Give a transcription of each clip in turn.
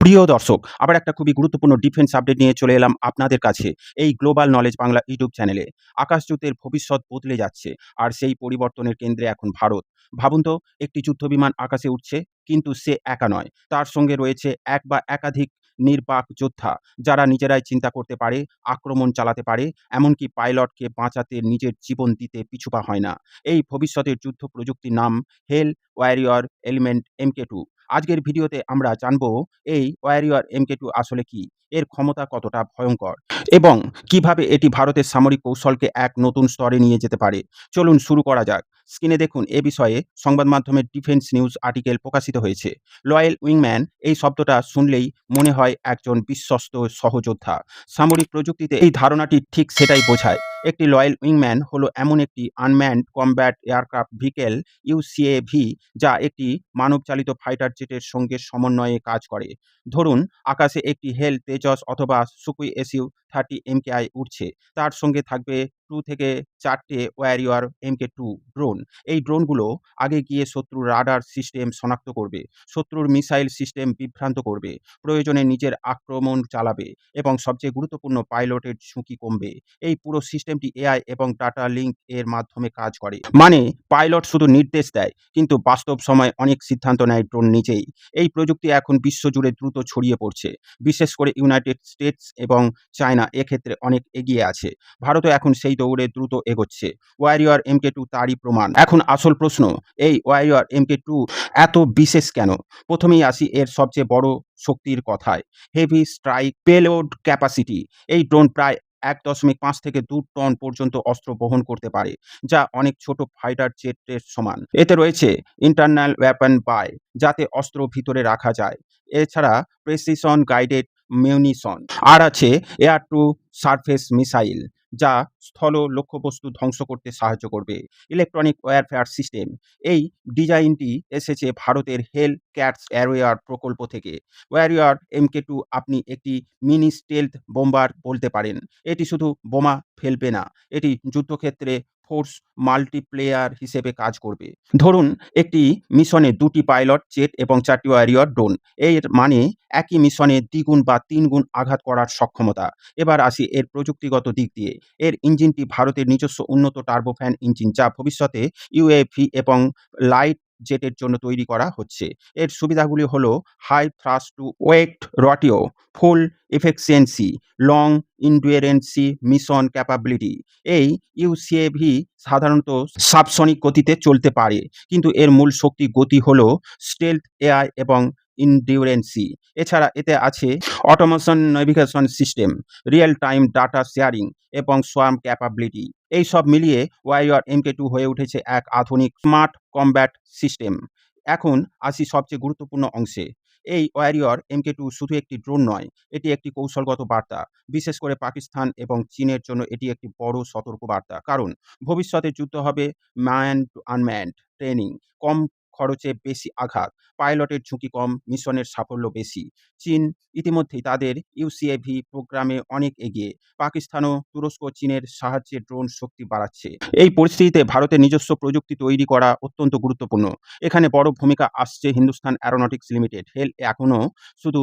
প্রিয় দর্শক, আবার একটা খুবই গুরুত্বপূর্ণ ডিফেন্স আপডেট নিয়ে চলে এলাম আপনাদের কাছে এই গ্লোবাল নলেজ বাংলা ইউটিউব চ্যানেলে। আকাশযুদ্ধের ভবিষ্যৎ বদলে যাচ্ছে, আর সেই পরিবর্তনের কেন্দ্রে এখন ভারত। ভাবুন তো, একটি যুদ্ধবিমান আকাশে উঠছে, কিন্তু সে একা নয়। তার সঙ্গে রয়েছে এক বা একাধিক নির্বাক যোদ্ধা, যারা নিজেরাই চিন্তা করতে পারে, আক্রমণ চালাতে পারে, এমনকি পাইলটকে বাঁচাতে নিজের জীবন দিতে পিছুপা হয় না। এই ভবিষ্যতের যুদ্ধ প্রযুক্তির নাম হেল ওয়ারিয়র এলিমেন্ট MK2। আজকের ভিডিওতে আমরা জানব এই ওয়ারিয়র MK2 আসলে কি, এর ক্ষমতা কতটা ভয়ঙ্কর এবং কিভাবে এটি ভারতের সামরিক কৌশলকে এক নতুন স্তরে নিয়ে যেতে পারে। চলুন শুরু করা যাক। স্ক্রিনে দেখুন, এ বিষয়ে সংবাদ মাধ্যমের ডিফেন্স নিউজ আর্টিকেল প্রকাশিত হয়েছে। লয়েল উইংম্যান এই শব্দটা শুনলেই মনে হয় একজন বিশ্বস্ত সহযোদ্ধা। সামরিক প্রযুক্তিতে এই ধারণাটি ঠিক সেটাই বোঝায়। একটি লয়েল উইংম্যান হলো এমন একটি unmanned combat aircraft vehicle UCAV, যা একটি মানবচালিত ফাইটার জেটের সঙ্গে সমন্বয়ে কাজ করে। ধরুন, আকাশে একটি হেল তেজস অথবা সুকুই SU-30 MKI উড়ছে। তার সঙ্গে থাকবে 2 থেকে 4টে ওয়ারিয়র MK2 ড্রোন। এই ড্রোনগুলো আগে গিয়ে শত্রুর রাডার সিস্টেম শনাক্ত করবে, শত্রুর মিসাইল সিস্টেম বিভ্রান্ত করবে, প্রয়োজনে নিজের আক্রমণ চালাবে এবং সবচেয়ে গুরুত্বপূর্ণ, পাইলটের ঝুঁকি কমবে। এই পুরো সিস্টেমটি AI এবং ডাটা লিঙ্ক এর মাধ্যমে কাজ করে। মানে পাইলট শুধু নির্দেশ দেয়, কিন্তু বাস্তব সময়ে অনেক সিদ্ধান্ত নেয় ড্রোন নিজেই। এই প্রযুক্তি এখন বিশ্বজুড়ে দ্রুত ছড়িয়ে পড়ছে। বিশেষ করে ইউনাইটেড স্টেটস এবং চায়না এক্ষেত্রে অনেক এগিয়ে আছে। ভারতও এখন সেই দৌড়ে দ্রুত এগোচ্ছে। ওয়ারিয়র MK2 তারই প্রমাণ। এখন আসল প্রশ্ন, এই ওয়ারিয়র MK2 এত বিশেষ কেন? প্রথমেই আসি এর সবচেয়ে বড় শক্তির কথায়। Heavy strike payload capacity. এই ড্রোন প্রায় 1.5 থেকে 2 টন পর্যন্ত অস্ত্র বহন করতে পারে, যা অনেক ছোট ফাইটার জেটের সমান। এতে রয়েছে ইন্টারনাল ওয়েপন বাই, যাতে অস্ত্র ভিতরে রাখা যায়। এছাড়া প্রেসিশন গাইডেড মিউনিশন। আর আছে এয়ার টু সারফেস মিসাইল, যা স্থল লক্ষ্যবস্তু ধ্বংস করতে সাহায্য করবে। Electronic warfare system. এই ডিজাইনটি এসেছে ভারতের হেল ক্যাটস এয়ারওয়ার প্রকল্প থেকে। ওয়ারিয়র MK2 আপনি একটি মিনি স্টেলথ বোম্বার বলতে পারেন। এটি শুধু বোমা ফেলবে না, এটি যুদ্ধক্ষেত্রে ফোর্স মাল্টিপ্লেয়ার হিসেবে কাজ করবে। ধরুন, একটি মিশনে 2টি পাইলট জেট এবং 4টি ওয়ারিয়র ড্রোন। এর মানে একই মিশনে দ্বিগুণ বা 3 গুণ আঘাত করার সক্ষমতা। এবার আসি এর প্রযুক্তিগত দিক দিয়ে। এর ইঞ্জিনটি ভারতের নিজস্ব উন্নত টার্বোফ্যান ইঞ্জিন, যা ভবিষ্যতে UAV এবং লাইট জেটের জন্য তৈরি করা হচ্ছে। এর সুবিধাগুলি হলো হাই থ্রাস্ট টু ওয়েট রটিও, ফুল এফিসিয়েন্সি, লং ইন্ডুরেন্সি মিশন ক্যাপাবিলিটি। এই UCAV সাধারণত সাবসনিক গতিতে চলতে পারে, কিন্তু এর মূল শক্তি গতি হলো স্টেলথ AI এবং ইন্ডিউরেন্সি। এছাড়া এতে আছে automation navigation system, real time data sharing এবং সোয়ার্ম ক্যাপাবিলিটি। এই সব মিলিয়ে ওয়ারিয়র MK2 হয়ে উঠেছে এক আধুনিক স্মার্ট কমব্যাট সিস্টেম। এখন আসি সবচেয়ে গুরুত্বপূর্ণ অংশে। এই ওয়ারিয়র MK2 শুধু একটি ড্রোন নয়, এটি একটি কৌশলগত বার্তা। বিশেষ করে পাকিস্তান এবং চীনের জন্য এটি একটি বড় সতর্কবার্তা। কারণ ভবিষ্যতে যুদ্ধ হবে ম্যান টু আনম্যানড ট্রেনিং, কম খরচে বেশি আঘাত, পাইলটের ঝুঁকি কম, মিশনের সাফল্য বেশি। চীন ইতিমধ্যেই তাদের UCAV প্রোগ্রামে অনেক এগিয়ে। পাকিস্তানও তুরস্ক চীনের সাহায্যে ড্রোন শক্তি বাড়াচ্ছে। এই পরিস্থিতিতে ভারতের নিজস্ব প্রযুক্তি তৈরি করা অত্যন্ত গুরুত্বপূর্ণ। এখানে বড় ভূমিকা আসছে হিন্দুস্তান অ্যারোনটিক্স লিমিটেড। হেল এখনও শুধু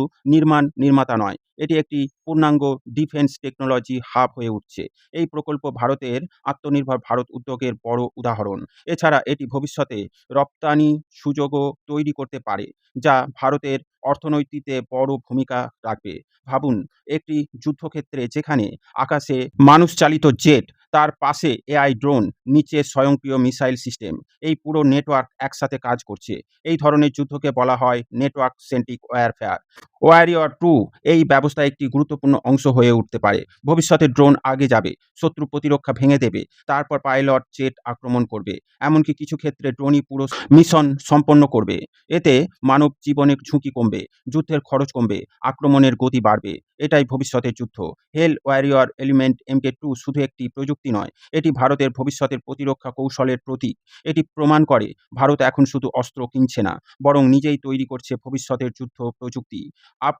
নির্মাতা নয়, এটি একটি পূর্ণাঙ্গ ডিফেন্স টেকনোলজি হাব হয়ে উঠছে। এই প্রকল্প ভারতের আত্মনির্ভর ভারত উদ্যোগের বড় উদাহরণ। এছাড়া এটি ভবিষ্যতে রপ্তানি সুযোগও তৈরি করতে পারে, যা ভারতের অর্থনীতিতে বড় ভূমিকা রাখবে। ভাবুন, একটি যুদ্ধক্ষেত্রে যেখানে আকাশে মানুষচালিত জেট, তার পাশে AI ড্রোন, নিচে স্বয়ংক্রিয় মিসাইল সিস্টেম। এই পুরো নেটওয়ার্ক একসাথে কাজ করছে। এই ধরনের যুদ্ধকে বলা হয় নেটওয়ার্ক সেন্ট্রিক ওয়ারফেয়ার। ওয়ারিয়র 2 এই ব্যবস্থায় একটি গুরুত্বপূর্ণ অংশ হয়ে উঠতে পারে। ভবিষ্যতে ড্রোন আগে যাবে, শত্রু প্রতিরক্ষা ভেঙে দেবে, তারপর পাইলট জেট আক্রমণ করবে। এমনকি কিছু ক্ষেত্রে ড্রোনই পুরো মিশন সম্পন্ন করবে। এতে মানব জীবনের ঝুঁকি কমবে, যুদ্ধের খরচ কমবে, আক্রমণের গতি বাড়বে। এটাই ভবিষ্যতের যুদ্ধ। হেল ওয়ারিয়র এলিমেন্ট MK2 শুধু একটি প্রযুক্তি নয়, এটি ভারতের ভবিষ্যতের প্রতিরক্ষা কৌশলের প্রতীক। এটি প্রমাণ করে ভারত এখন শুধু অস্ত্র কিনছে না, বরং নিজেই তৈরি করছে ভবিষ্যতের যুদ্ধ প্রযুক্তি। আপ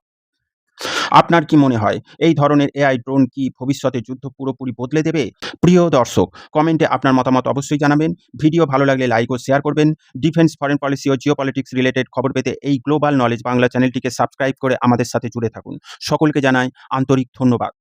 আপনার কি মনে হয় এই ধরনের এআই ড্রোন কি ভবিষ্যতে যুদ্ধ পুরোপুরি বদলে দেবে? প্রিয় দর্শক, কমেন্টে আপনার মতামত অবশ্যই জানাবেন। ভিডিও ভালো লাগলে লাইক ও শেয়ার করবেন। ডিফেন্স, ফরেন পলিসি ও জিওপলিটিক্স রিলেটেড খবর পেতে এই গ্লোবাল নলেজ বাংলা চ্যানেলটিকে সাবস্ক্রাইব করে আমাদের সাথে জুড়ে থাকুন। সকলকে জানাই আন্তরিক ধন্যবাদ।